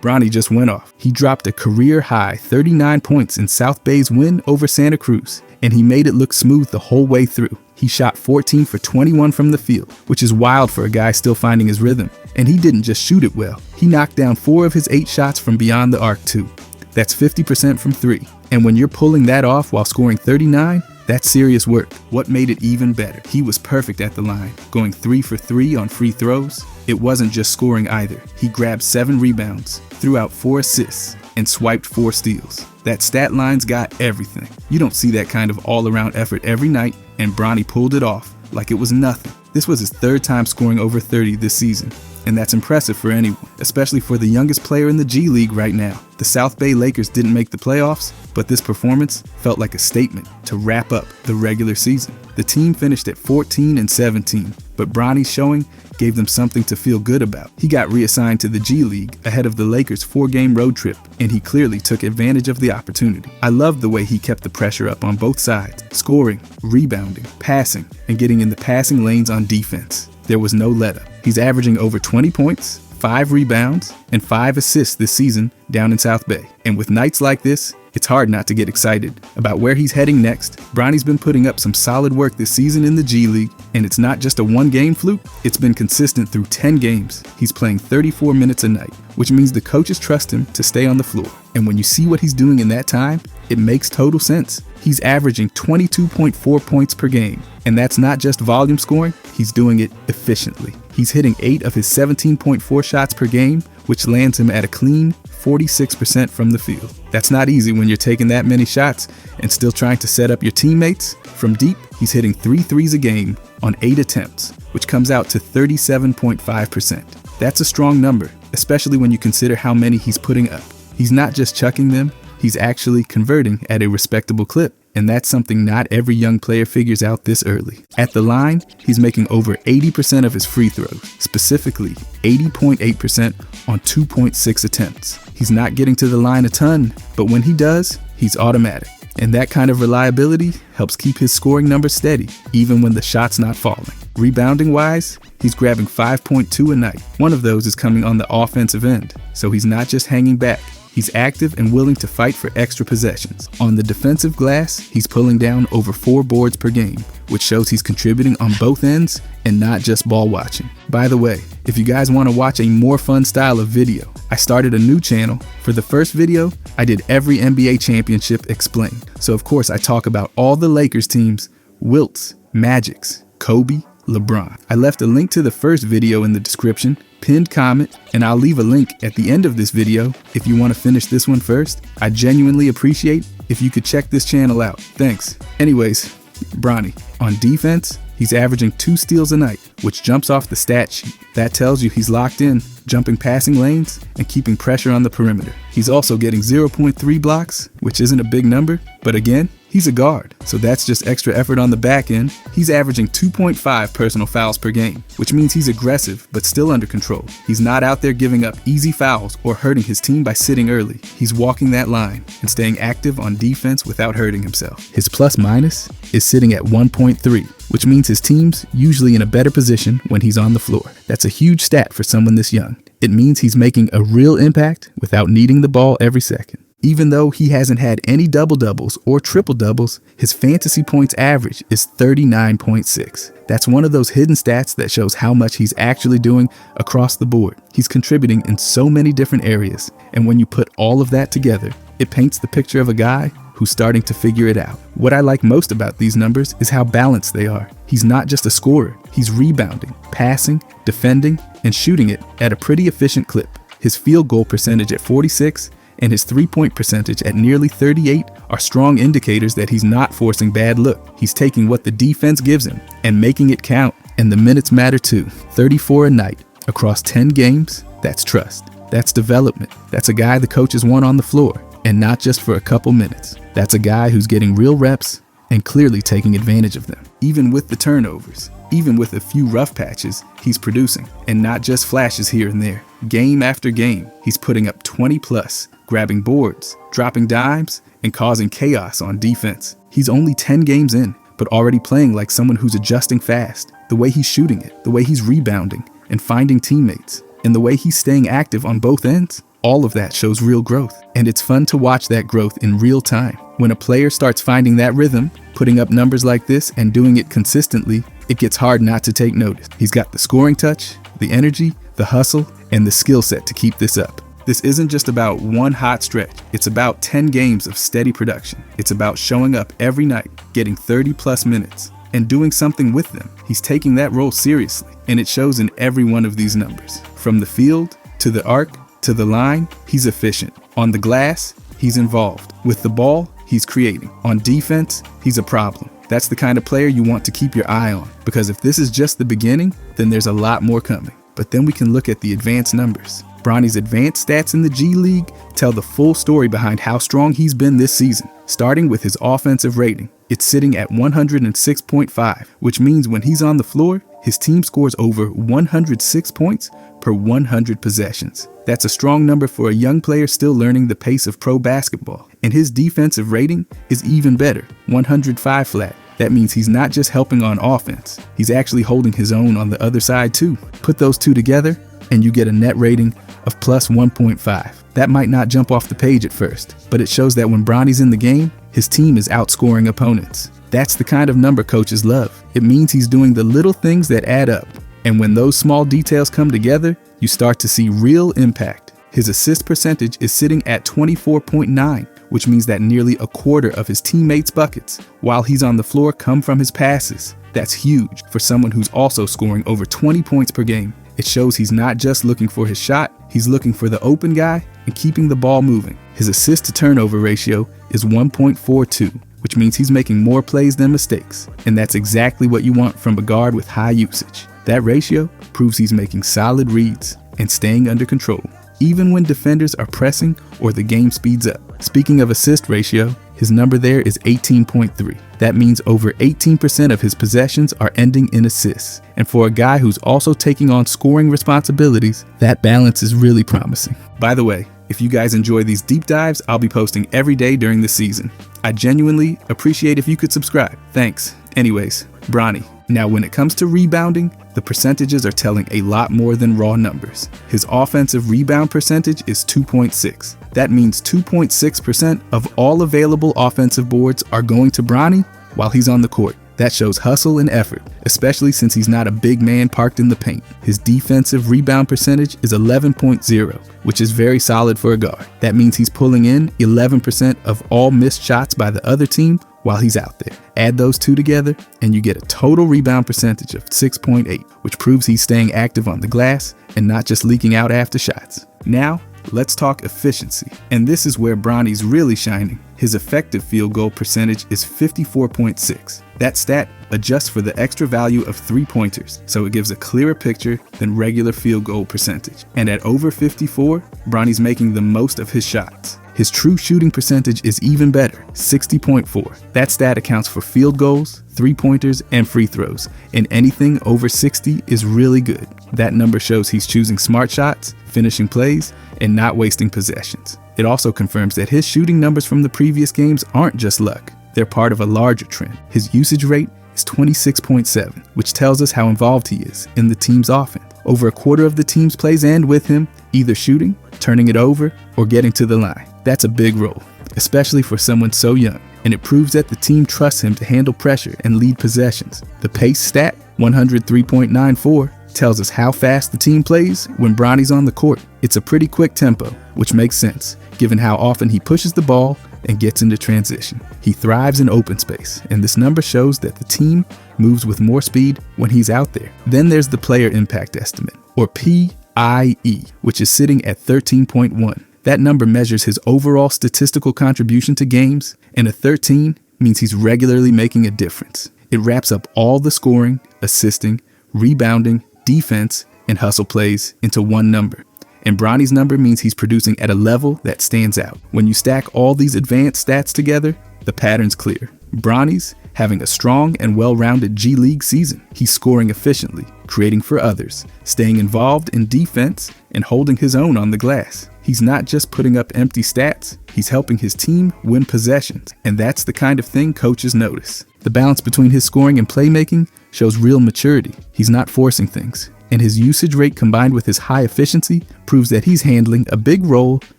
Bronny just went off. He dropped a career-high 39 points in South Bay's win over Santa Cruz, and he made it look smooth the whole way through. He shot 14 for 21 from the field, which is wild for a guy still finding his rhythm. And he didn't just shoot it well. He knocked down 4 of his 8 shots from beyond the arc too. That's 50% from 3. And when you're pulling that off while scoring 39, that's serious work. What made it even better? He was perfect at the line, going 3 for 3 on free throws. It wasn't just scoring either. He grabbed 7 rebounds, threw out 4 assists, and swiped 4 steals. That stat line's got everything. You don't see that kind of all-around effort every night, and Bronny pulled it off like it was nothing. This was his 3rd time scoring over 30 this season, and that's impressive for anyone, especially for the youngest player in the G League right now. The South Bay Lakers didn't make the playoffs, but this performance felt like a statement to wrap up the regular season. The team finished at 14-17, but Bronny's showing gave them something to feel good about. He got reassigned to the G League ahead of the Lakers' 4-game road trip, and he clearly took advantage of the opportunity. I loved the way he kept the pressure up on both sides, scoring, rebounding, passing, and getting in the passing lanes on defense. There was no letup. He's averaging over 20 points, 5 rebounds, and 5 assists this season down in South Bay. And with nights like this, it's hard not to get excited about where he's heading next. Bronny's been putting up some solid work this season in the G League, and it's not just a 1-game fluke, it's been consistent through 10 games. He's playing 34 minutes a night, which means the coaches trust him to stay on the floor. And when you see what he's doing in that time, it makes total sense. He's averaging 22.4 points per game, and that's not just volume scoring, he's doing it efficiently. He's hitting 8 of his 17.4 shots per game, which lands him at a clean 46% from the field. That's not easy when you're taking that many shots and still trying to set up your teammates. From deep, he's hitting 3 threes a game on 8 attempts, which comes out to 37.5%. That's a strong number, especially when you consider how many he's putting up. He's not just chucking them, he's actually converting at a respectable clip. And that's something not every young player figures out this early. At the line, he's making over 80% of his free throws, specifically 80.8% on 2.6 attempts. He's not getting to the line a ton, but when he does, he's automatic. And that kind of reliability helps keep his scoring numbers steady, even when the shot's not falling. Rebounding wise, he's grabbing 5.2 a night. One of those is coming on the offensive end, so he's not just hanging back. He's active and willing to fight for extra possessions. On the defensive glass, he's pulling down over 4 boards per game, which shows he's contributing on both ends and not just ball watching. By the way, if you guys want to watch a more fun style of video, I started a new channel. For the first video, I did every NBA championship explained. So of course I talk about all the Lakers teams, Wilts, Magics, Kobe, LeBron. I left a link to the first video in the description, pinned comment, and I'll leave a link at the end of this video if you want to finish this one first. I genuinely appreciate if you could check this channel out. Thanks. Anyways, Bronny. On defense, he's averaging 2 steals a night, which jumps off the stat sheet. That tells you he's locked in, jumping passing lanes, and keeping pressure on the perimeter. He's also getting 0.3 blocks, which isn't a big number, but again, he's a guard, so that's just extra effort on the back end. He's averaging 2.5 personal fouls per game, which means he's aggressive but still under control. He's not out there giving up easy fouls or hurting his team by sitting early. He's walking that line and staying active on defense without hurting himself. His plus minus is sitting at 1.3, which means his team's usually in a better position when he's on the floor. That's a huge stat for someone this young. It means he's making a real impact without needing the ball every second. Even though he hasn't had any double-doubles or triple-doubles, his fantasy points average is 39.6. That's one of those hidden stats that shows how much he's actually doing across the board. He's contributing in so many different areas, and when you put all of that together, it paints the picture of a guy who's starting to figure it out. What I like most about these numbers is how balanced they are. He's not just a scorer, he's rebounding, passing, defending, and shooting it at a pretty efficient clip. His field goal percentage at 46 and his 3-point percentage at nearly 38 are strong indicators that he's not forcing bad look. He's taking what the defense gives him and making it count, and the minutes matter too. 34 a night across 10 games, that's trust. That's development. That's a guy the coaches want on the floor, and not just for a couple minutes. That's a guy who's getting real reps and clearly taking advantage of them. Even with the turnovers, even with a few rough patches, he's producing, and not just flashes here and there. Game after game, he's putting up 20 plus, grabbing boards, dropping dimes, and causing chaos on defense. He's only 10 games in, but already playing like someone who's adjusting fast. The way he's shooting it, the way he's rebounding and finding teammates, and the way he's staying active on both ends, All of that shows real growth, and it's fun to watch that growth in real time. When a player starts finding that rhythm, putting up numbers like this and doing it consistently, it gets hard not to take notice. He's got the scoring touch, the energy, the hustle, and the skill set to keep this up. This isn't just about one hot stretch. It's about 10 games of steady production. It's about showing up every night, getting 30+ minutes, and doing something with them. He's taking that role seriously, and it shows in every one of these numbers. From the field, to the arc, to the line, he's efficient. On the glass, he's involved. With the ball, he's creating. On defense, he's a problem. That's the kind of player you want to keep your eye on, because if this is just the beginning, then there's a lot more coming. But then we can look at the advanced numbers. Bronny's advanced stats in the G League tell the full story behind how strong he's been this season, starting with his offensive rating. It's sitting at 106.5, which means when he's on the floor, his team scores over 106 points per 100 possessions. That's a strong number for a young player still learning the pace of pro basketball. And his defensive rating is even better, 105 flat. That means he's not just helping on offense, he's actually holding his own on the other side too. Put those two together, and you get a net rating of plus 1.5. That might not jump off the page at first, but it shows that when Bronny's in the game, his team is outscoring opponents. That's the kind of number coaches love. It means he's doing the little things that add up. And when those small details come together, you start to see real impact. His assist percentage is sitting at 24.9, which means that nearly a quarter of his teammates' buckets while he's on the floor come from his passes. That's huge for someone who's also scoring over 20 points per game. It shows he's not just looking for his shot, he's looking for the open guy and keeping the ball moving. His assist to turnover ratio is 1.42, which means he's making more plays than mistakes. And that's exactly what you want from a guard with high usage. That ratio proves he's making solid reads and staying under control, even when defenders are pressing or the game speeds up. Speaking of assist ratio, his number there is 18.3. That means over 18% of his possessions are ending in assists. And for a guy who's also taking on scoring responsibilities, that balance is really promising. By the way, if you guys enjoy these deep dives, I'll be posting every day during the season. I genuinely appreciate if you could subscribe. Thanks. Anyways, Bronny. Now when it comes to rebounding, the percentages are telling a lot more than raw numbers. His offensive rebound percentage is 2.6. That means 2.6% of all available offensive boards are going to Bronny while he's on the court. That shows hustle and effort, especially since he's not a big man parked in the paint. His defensive rebound percentage is 11.0, which is very solid for a guard. That means he's pulling in 11% of all missed shots by the other team while he's out there. Add those two together and you get a total rebound percentage of 6.8, which proves he's staying active on the glass and not just leaking out after shots. Now, let's talk efficiency. And this is where Bronny's really shining. His effective field goal percentage is 54.6. That stat adjusts for the extra value of 3-pointers, so it gives a clearer picture than regular field goal percentage. And at over 54, Bronny's making the most of his shots. His true shooting percentage is even better, 60.4. That stat accounts for field goals, 3-pointers, and free throws, and anything over 60 is really good. That number shows he's choosing smart shots, finishing plays, and not wasting possessions. It also confirms that his shooting numbers from the previous games aren't just luck. They're part of a larger trend. His usage rate is 26.7, which tells us how involved he is in the team's offense. Over a quarter of the team's plays end with him either shooting, turning it over, or getting to the line. That's a big role, especially for someone so young, and it proves that the team trusts him to handle pressure and lead possessions. The pace stat, 103.94, tells us how fast the team plays when Bronny's on the court. It's a pretty quick tempo, which makes sense, given how often he pushes the ball and gets into transition. He thrives in open space, and this number shows that the team moves with more speed when he's out there. Then there's the player impact estimate, or PIE, which is sitting at 13.1. That number measures his overall statistical contribution to games, and a 13 means he's regularly making a difference. It wraps up all the scoring, assisting, rebounding, defense, and hustle plays into one number. And Bronny's number means he's producing at a level that stands out. When you stack all these advanced stats together, the pattern's clear. Bronny's having a strong and well-rounded G League season. He's scoring efficiently, creating for others, staying involved in defense, and holding his own on the glass. He's not just putting up empty stats, he's helping his team win possessions, and that's the kind of thing coaches notice. The balance between his scoring and playmaking shows real maturity. He's not forcing things. and his usage rate combined with his high efficiency proves that he's handling a big role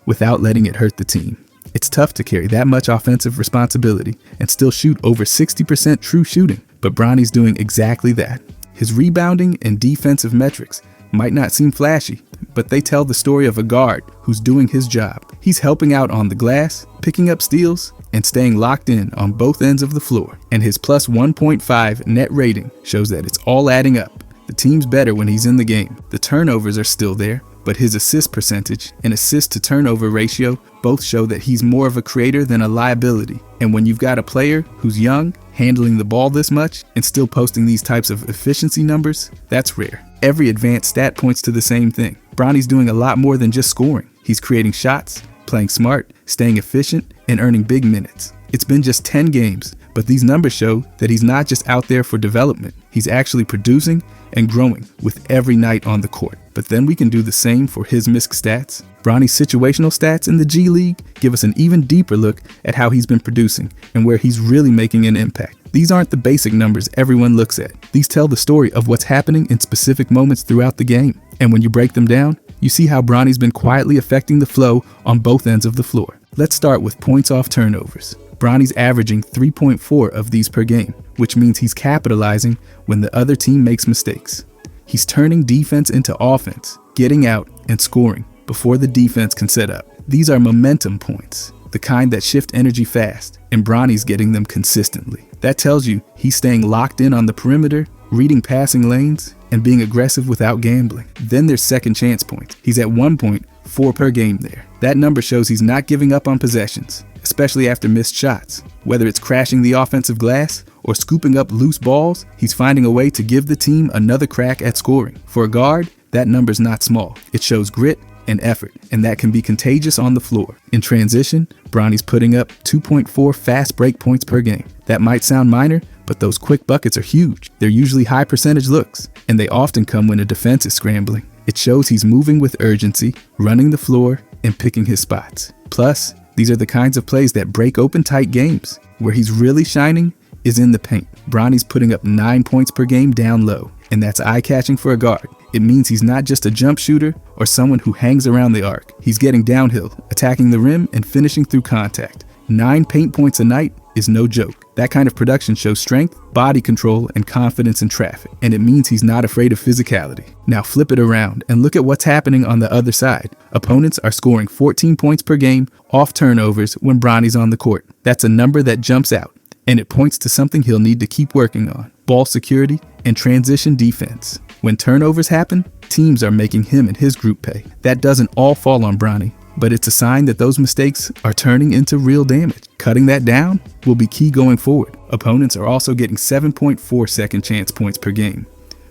without letting it hurt the team. It's tough to carry that much offensive responsibility and still shoot over 60% true shooting, but Bronny's doing exactly that. His rebounding and defensive metrics might not seem flashy, but they tell the story of a guard who's doing his job. He's helping out on the glass, picking up steals, and staying locked in on both ends of the floor. And his plus 1.5 net rating shows that it's all adding up. The team's better when he's in the game. The turnovers are still there, but his assist percentage and assist to turnover ratio both show that he's more of a creator than a liability. And when you've got a player who's young, handling the ball this much, and still posting these types of efficiency numbers, that's rare. Every advanced stat points to the same thing. Bronny's doing a lot more than just scoring. He's creating shots, playing smart, staying efficient, and earning big minutes. It's been just 10 games, but these numbers show that he's not just out there for development. He's actually producing and growing with every night on the court. But then we can do the same for his MISC stats. Bronny's situational stats in the G League give us an even deeper look at how he's been producing and where he's really making an impact. These aren't the basic numbers everyone looks at. These tell the story of what's happening in specific moments throughout the game. And when you break them down, you see how Bronny's been quietly affecting the flow on both ends of the floor. Let's start with points off turnovers. Bronny's averaging 3.4 of these per game, which means he's capitalizing when the other team makes mistakes. He's turning defense into offense, getting out and scoring before the defense can set up. These are momentum points, the kind that shift energy fast, and Bronny's getting them consistently. That tells you he's staying locked in on the perimeter, reading passing lanes, and being aggressive without gambling. Then there's second chance points. He's at 1.4 per game there. That number shows he's not giving up on possessions, especially after missed shots. Whether it's crashing the offensive glass or scooping up loose balls, he's finding a way to give the team another crack at scoring. For a guard, that number's not small. It shows grit and effort, and that can be contagious on the floor. In transition, Bronny's putting up 2.4 fast break points per game. That might sound minor, but those quick buckets are huge. They're usually high percentage looks, and they often come when a defense is scrambling. It shows he's moving with urgency, running the floor, and picking his spots. Plus, these are the kinds of plays that break open tight games. Where he's really shining is in the paint. Bronny's putting up 9 points per game down low, and that's eye-catching for a guard. It means he's not just a jump shooter or someone who hangs around the arc. He's getting downhill, attacking the rim, and finishing through contact. 9 paint points a night is no joke. That kind of production shows strength, body control, and confidence in traffic, and it means he's not afraid of physicality. Now flip it around and look at what's happening on the other side. Opponents are scoring 14 points per game off turnovers when Bronny's on the court. That's a number that jumps out, and it points to something he'll need to keep working on: ball security and transition defense. When turnovers happen, teams are making him and his group pay. That doesn't all fall on Bronny, but it's a sign that those mistakes are turning into real damage. Cutting that down will be key going forward. Opponents are also getting 7.4 second chance points per game,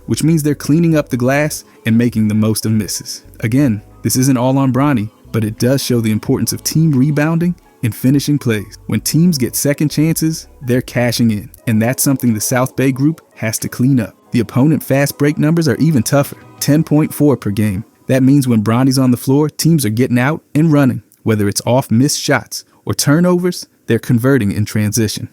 which means they're cleaning up the glass and making the most of misses. Again, this isn't all on Bronny, but it does show the importance of team rebounding and finishing plays. When teams get second chances, they're cashing in, and that's something the South Bay group has to clean up. The opponent fast break numbers are even tougher, 10.4 per game. That means when Bronny's on the floor, teams are getting out and running. Whether it's off missed shots or turnovers, they're converting in transition.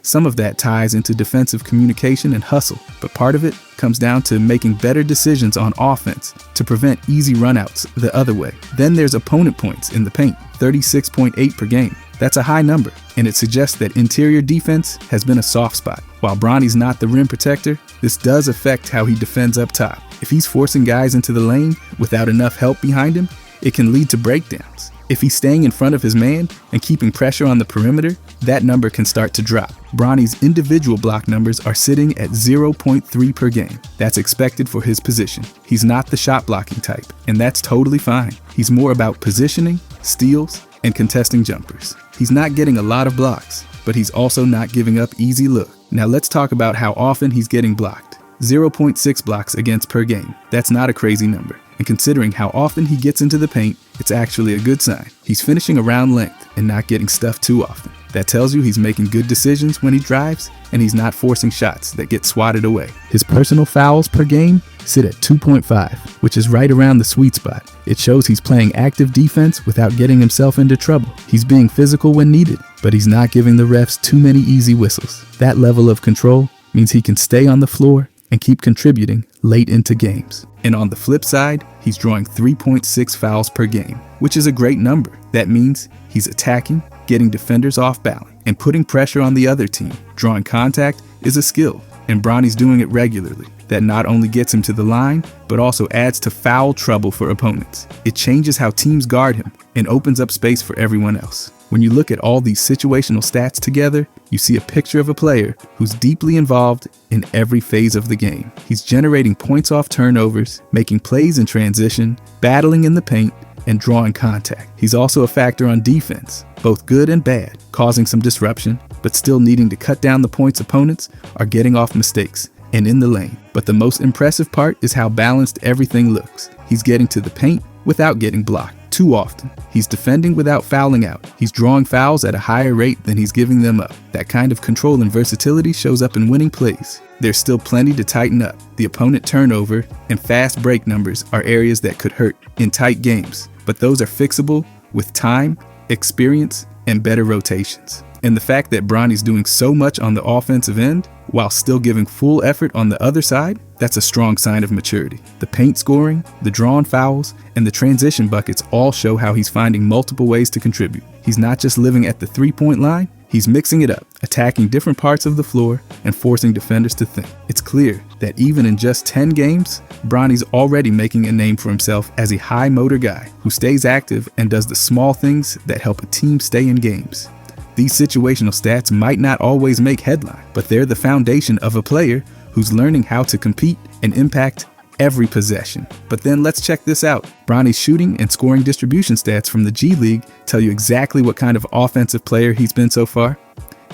Some of that ties into defensive communication and hustle, but part of it comes down to making better decisions on offense to prevent easy runouts the other way. Then there's opponent points in the paint, 36.8 per game. That's a high number, and it suggests that interior defense has been a soft spot. While Bronny's not the rim protector, this does affect how he defends up top. If he's forcing guys into the lane without enough help behind him, it can lead to breakdowns. If he's staying in front of his man and keeping pressure on the perimeter, that number can start to drop. Bronny's individual block numbers are sitting at 0.3 per game. That's expected for his position. He's not the shot blocking type, and that's totally fine. He's more about positioning, steals, and contesting jumpers. He's not getting a lot of blocks, but he's also not giving up easy look. Now let's talk about how often he's getting blocked. 0.6 blocks against per game. That's not a crazy number. And considering how often he gets into the paint, it's actually a good sign. He's finishing around length and not getting stuffed too often. That tells you he's making good decisions when he drives, and he's not forcing shots that get swatted away. His personal fouls per game sit at 2.5, which is right around the sweet spot. It shows he's playing active defense without getting himself into trouble. He's being physical when needed, but he's not giving the refs too many easy whistles. That level of control means he can stay on the floor and keep contributing late into games. And on the flip side, he's drawing 3.6 fouls per game, which is a great number. That means he's attacking, getting defenders off balance, and putting pressure on the other team. Drawing contact is a skill, and Bronny's doing it regularly. That not only gets him to the line, but also adds to foul trouble for opponents. It changes how teams guard him and opens up space for everyone else. When you look at all these situational stats together, you see a picture of a player who's deeply involved in every phase of the game. He's generating points off turnovers, making plays in transition, battling in the paint, and drawing contact. He's also a factor on defense, both good and bad, causing some disruption, but still needing to cut down the points opponents are getting off mistakes and in the lane. But the most impressive part is how balanced everything looks. He's getting to the paint without getting blocked too often. He's defending without fouling out. He's drawing fouls at a higher rate than he's giving them up. That kind of control and versatility shows up in winning plays. There's still plenty to tighten up. The opponent turnover and fast break numbers are areas that could hurt in tight games, but those are fixable with time, experience, and better rotations. And the fact that Bronny's doing so much on the offensive end while still giving full effort on the other side, that's a strong sign of maturity. The paint scoring, the drawn fouls, and the transition buckets all show how he's finding multiple ways to contribute. He's not just living at the three-point line, he's mixing it up, attacking different parts of the floor and forcing defenders to think. It's clear that even in just 10 games, Bronny's already making a name for himself as a high-motor guy who stays active and does the small things that help a team stay in games. These situational stats might not always make headline, but they're the foundation of a player who's learning how to compete and impact every possession. But then let's check this out. Bronny's shooting and scoring distribution stats from the G League tell you exactly what kind of offensive player he's been so far.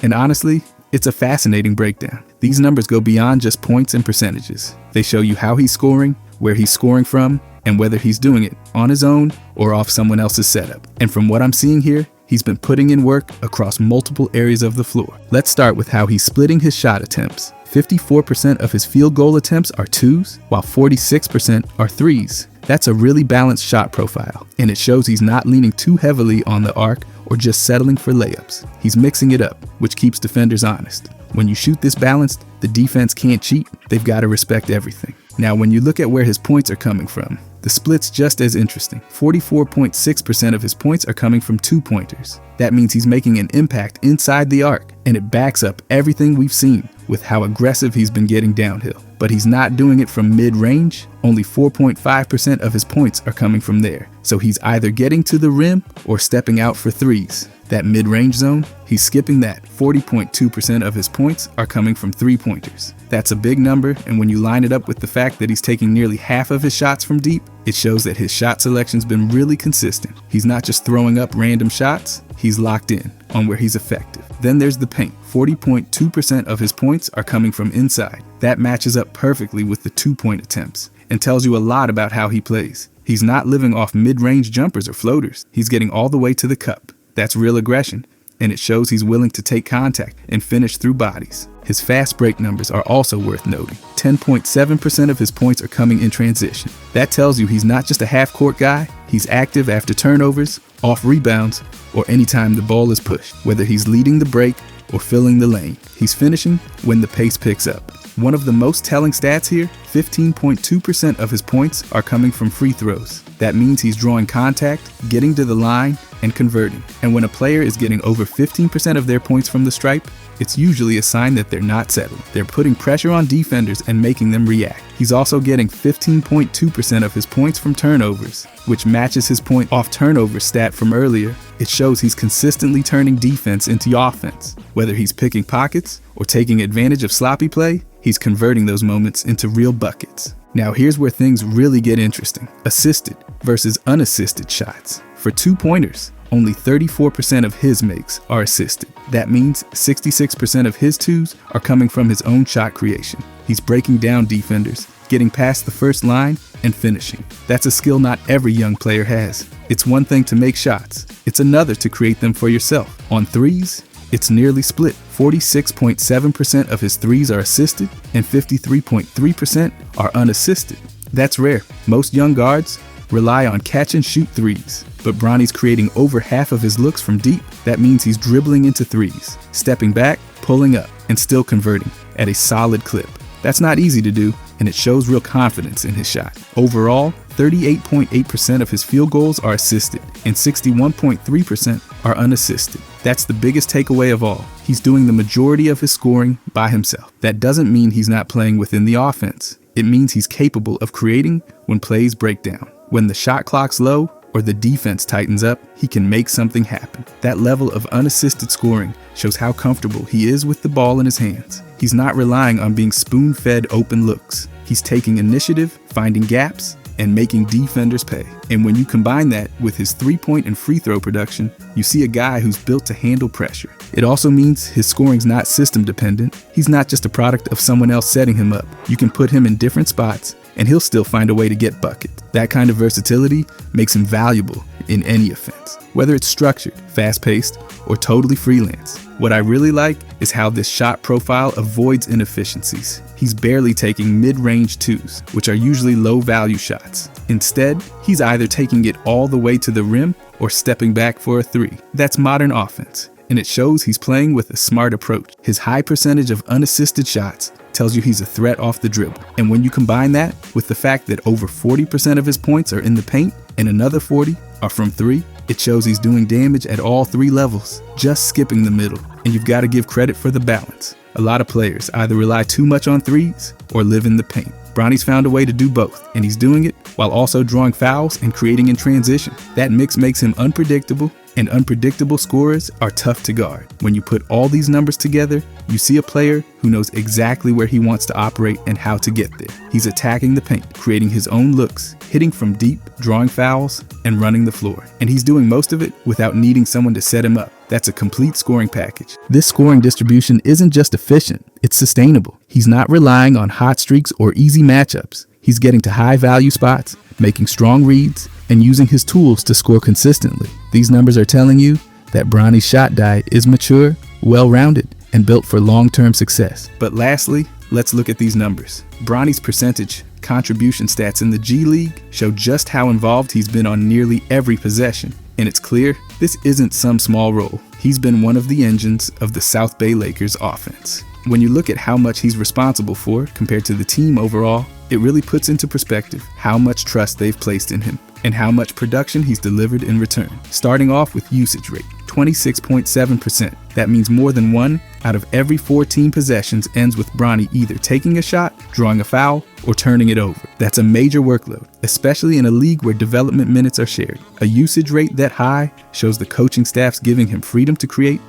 And honestly, it's a fascinating breakdown. These numbers go beyond just points and percentages. They show you how he's scoring, where he's scoring from, and whether he's doing it on his own or off someone else's setup. And from what I'm seeing here, he's been putting in work across multiple areas of the floor. Let's start with how he's splitting his shot attempts. 54% of his field goal attempts are twos, while 46% are threes. That's a really balanced shot profile, and it shows he's not leaning too heavily on the arc or just settling for layups. He's mixing it up, which keeps defenders honest. When you shoot this balanced, the defense can't cheat. They've got to respect everything. Now, when you look at where his points are coming from, the split's just as interesting. 44.6% of his points are coming from two-pointers. That means he's making an impact inside the arc, and it backs up everything we've seen with how aggressive he's been getting downhill. But he's not doing it from mid-range. Only 4.5% of his points are coming from there. So he's either getting to the rim or stepping out for threes. That mid-range zone, he's skipping that. 40.2% of his points are coming from three-pointers. That's a big number, and when you line it up with the fact that he's taking nearly half of his shots from deep, it shows that his shot selection's been really consistent. He's not just throwing up random shots, he's locked in on where he's effective. Then there's the paint. 40.2% of his points are coming from inside. That matches up perfectly with the two-point attempts and tells you a lot about how he plays. He's not living off mid-range jumpers or floaters. He's getting all the way to the cup. That's real aggression, and it shows he's willing to take contact and finish through bodies. His fast break numbers are also worth noting. 10.7% of his points are coming in transition. That tells you he's not just a half-court guy, he's active after turnovers, off rebounds, or anytime the ball is pushed. Whether he's leading the break or filling the lane, he's finishing when the pace picks up. One of the most telling stats here, 15.2% of his points are coming from free throws. That means he's drawing contact, getting to the line, and converting. And when a player is getting over 15% of their points from the stripe, it's usually a sign that they're not settling. They're putting pressure on defenders and making them react. He's also getting 15.2% of his points from turnovers, which matches his point off turnover stat from earlier. It shows he's consistently turning defense into offense. Whether he's picking pockets or taking advantage of sloppy play, he's converting those moments into real buckets. Now here's where things really get interesting. Assisted versus unassisted shots. For two-pointers, only 34% of his makes are assisted. That means 66% of his twos are coming from his own shot creation. He's breaking down defenders, getting past the first line, and finishing. That's a skill not every young player has. It's one thing to make shots. It's another to create them for yourself. On threes, it's nearly split. 46.7% of his threes are assisted, and 53.3% are unassisted. That's rare. Most young guards rely on catch and shoot threes, but Bronny's creating over half of his looks from deep. That means he's dribbling into threes, stepping back, pulling up, and still converting at a solid clip. That's not easy to do, and it shows real confidence in his shot. Overall, 38.8% of his field goals are assisted, and 61.3% are unassisted. That's the biggest takeaway of all. He's doing the majority of his scoring by himself. That doesn't mean he's not playing within the offense. It means he's capable of creating when plays break down. When the shot clock's low or the defense tightens up, he can make something happen. That level of unassisted scoring shows how comfortable he is with the ball in his hands. He's not relying on being spoon-fed open looks. He's taking initiative, finding gaps, and making defenders pay. And when you combine that with his three-point and free throw production, you see a guy who's built to handle pressure. It also means his scoring's not system dependent. He's not just a product of someone else setting him up. You can put him in different spots and he'll still find a way to get buckets. That kind of versatility makes him valuable in any offense, whether it's structured, fast-paced, or totally freelance. What I really like is how this shot profile avoids inefficiencies. He's barely taking mid-range twos, which are usually low-value shots. Instead, he's either taking it all the way to the rim or stepping back for a three. That's modern offense, and it shows he's playing with a smart approach. His high percentage of unassisted shots tells you he's a threat off the dribble. And when you combine that with the fact that over 40% of his points are in the paint and another 40 are from three, it shows he's doing damage at all three levels, just skipping the middle. And you've got to give credit for the balance. A lot of players either rely too much on threes or live in the paint. Bronny's found a way to do both, and he's doing it while also drawing fouls and creating in transition. That mix makes him unpredictable, and unpredictable scorers are tough to guard. When you put all these numbers together, you see a player who knows exactly where he wants to operate and how to get there. He's attacking the paint, creating his own looks, hitting from deep, drawing fouls, and running the floor. And he's doing most of it without needing someone to set him up. That's a complete scoring package. This scoring distribution isn't just efficient, it's sustainable. He's not relying on hot streaks or easy matchups. He's getting to high-value spots, making strong reads, and using his tools to score consistently. These numbers are telling you that Bronny's shot diet is mature, well-rounded, and built for long-term success. But lastly, let's look at these numbers. Bronny's percentage contribution stats in the G League show just how involved he's been on nearly every possession. And it's clear, this isn't some small role. He's been one of the engines of the South Bay Lakers offense. When you look at how much he's responsible for compared to the team overall, it really puts into perspective how much trust they've placed in him and how much production he's delivered in return. Starting off with usage rate, 26.7%. That means more than 1 out of every 14 possessions ends with Bronny either taking a shot, drawing a foul, or turning it over. That's a major workload, especially in a league where development minutes are shared. A usage rate that high shows the coaching staff's giving him freedom to create,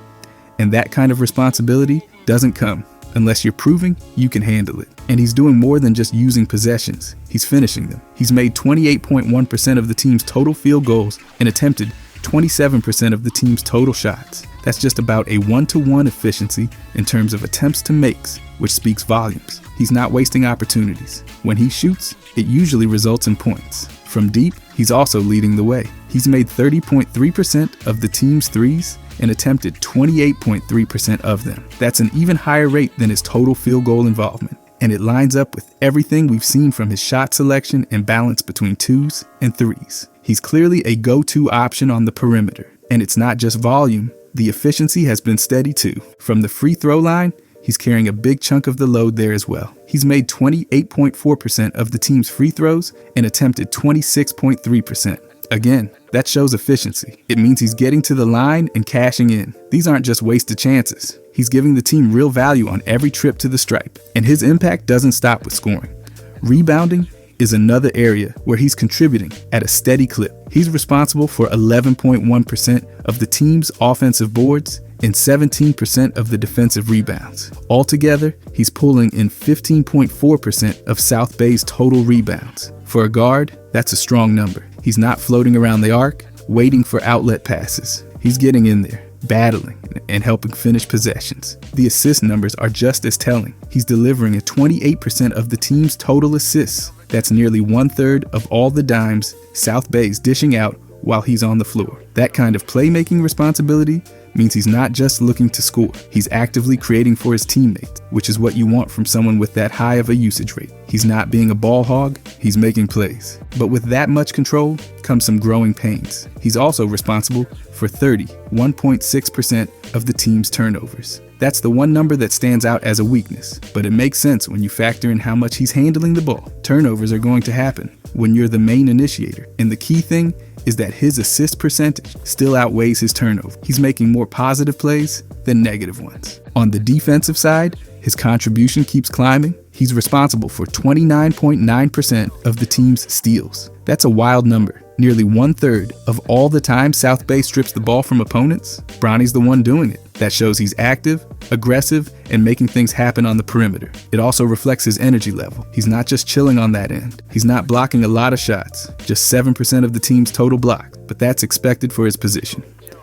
and that kind of responsibility doesn't come unless you're proving you can handle it. And he's doing more than just using possessions. He's finishing them. He's made 28.1% of the team's total field goals and attempted 27% of the team's total shots. That's just about a 1-to-1 efficiency in terms of attempts to makes, which speaks volumes. He's not wasting opportunities. When he shoots, it usually results in points. From deep, he's also leading the way. He's made 30.3% of the team's threes and attempted 28.3% of them. That's an even higher rate than his total field goal involvement. And it lines up with everything we've seen from his shot selection and balance between twos and threes. He's clearly a go-to option on the perimeter. And it's not just volume, the efficiency has been steady too. From the free throw line, he's carrying a big chunk of the load there as well. He's made 28.4% of the team's free throws and attempted 26.3%. Again, that shows efficiency. It means he's getting to the line and cashing in. These aren't just wasted chances. He's giving the team real value on every trip to the stripe. And his impact doesn't stop with scoring. Rebounding is another area where he's contributing at a steady clip. He's responsible for 11.1% of the team's offensive boards and 17% of the defensive rebounds. Altogether, he's pulling in 15.4% of South Bay's total rebounds. For a guard, that's a strong number. He's not floating around the arc, waiting for outlet passes. He's getting in there, battling, and helping finish possessions. The assist numbers are just as telling. He's delivering at 28% of the team's total assists. That's nearly 1/3 of all the dimes South Bay's dishing out while he's on the floor. That kind of playmaking responsibility means he's not just looking to score. He's actively creating for his teammates, which is what you want from someone with that high of a usage rate. He's not being a ball hog, he's making plays. But with that much control comes some growing pains. He's also responsible for 31.6% of the team's turnovers. That's the one number that stands out as a weakness, but it makes sense when you factor in how much he's handling the ball. Turnovers are going to happen when you're the main initiator, and the key thing is that his assist percentage still outweighs his turnover. He's making more positive plays than negative ones. On the defensive side, his contribution keeps climbing. He's responsible for 29.9% of the team's steals. That's a wild number. Nearly 1/3 of all the time South Bay strips the ball from opponents, Bronny's the one doing it. That shows he's active, aggressive, and making things happen on the perimeter. It also reflects his energy level. He's not just chilling on that end. He's not blocking a lot of shots, just 7% of the team's total block, but that's expected for his position.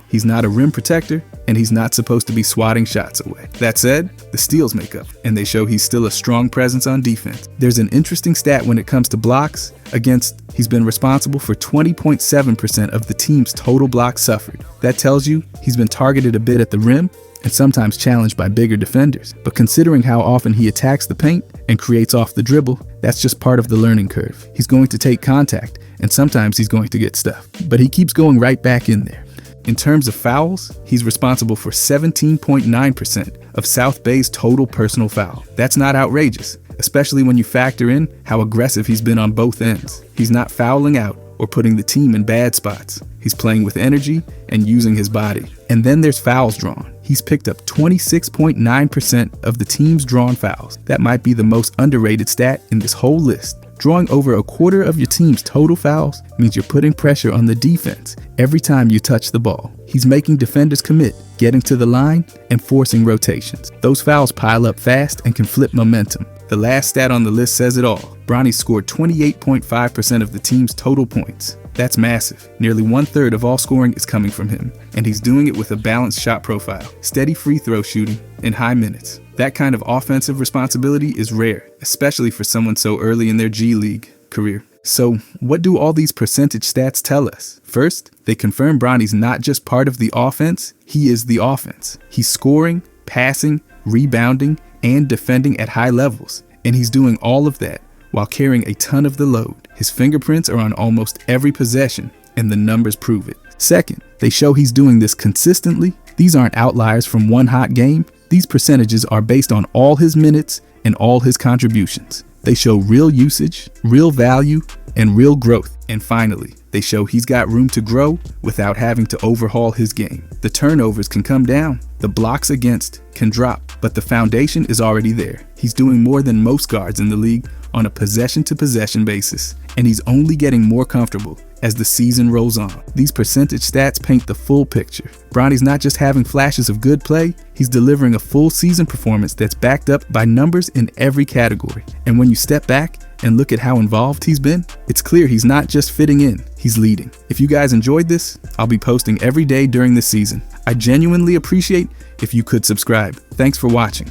He's not a rim protector, and he's not supposed to be swatting shots away. That said, the steals make up, and they show he's still a strong presence on defense. There's an interesting stat when it comes to blocks against. He's been responsible for 20.7% of the team's total blocks suffered. That tells you he's been targeted a bit at the rim and sometimes challenged by bigger defenders. But considering how often he attacks the paint and creates off the dribble, that's just part of the learning curve. He's going to take contact, and sometimes he's going to get stuffed. But he keeps going right back in there. In terms of fouls, he's responsible for 17.9% of South Bay's total personal foul. That's not outrageous, especially when you factor in how aggressive he's been on both ends. He's not fouling out or putting the team in bad spots. He's playing with energy and using his body. And then there's fouls drawn. He's picked up 26.9% of the team's drawn fouls. That might be the most underrated stat in this whole list. Drawing over a quarter of your team's total fouls means you're putting pressure on the defense every time you touch the ball. He's making defenders commit, getting to the line, and forcing rotations. Those fouls pile up fast and can flip momentum. The last stat on the list says it all. Bronny scored 28.5% of the team's total points. That's massive. Nearly 1/3 of all scoring is coming from him, and he's doing it with a balanced shot profile, steady free throw shooting, and high minutes. That kind of offensive responsibility is rare, especially for someone so early in their G League career. So, what do all these percentage stats tell us? First, they confirm Bronny's not just part of the offense, he is the offense. He's scoring, passing, rebounding, and defending at high levels, and he's doing all of that while carrying a ton of the load. His fingerprints are on almost every possession, and the numbers prove it. Second, they show he's doing this consistently. These aren't outliers from one hot game. These percentages are based on all his minutes and all his contributions. They show real usage, real value, and real growth. And finally, they show he's got room to grow without having to overhaul his game. The turnovers can come down, the blocks against can drop, but the foundation is already there. He's doing more than most guards in the league on a possession-to-possession basis, and he's only getting more comfortable as the season rolls on. These percentage stats paint the full picture. Bronny's not just having flashes of good play, he's delivering a full season performance that's backed up by numbers in every category. And when you step back and look at how involved he's been, it's clear he's not just fitting in, he's leading. If you guys enjoyed this, I'll be posting every day during this season. I genuinely appreciate if you could subscribe. Thanks for watching.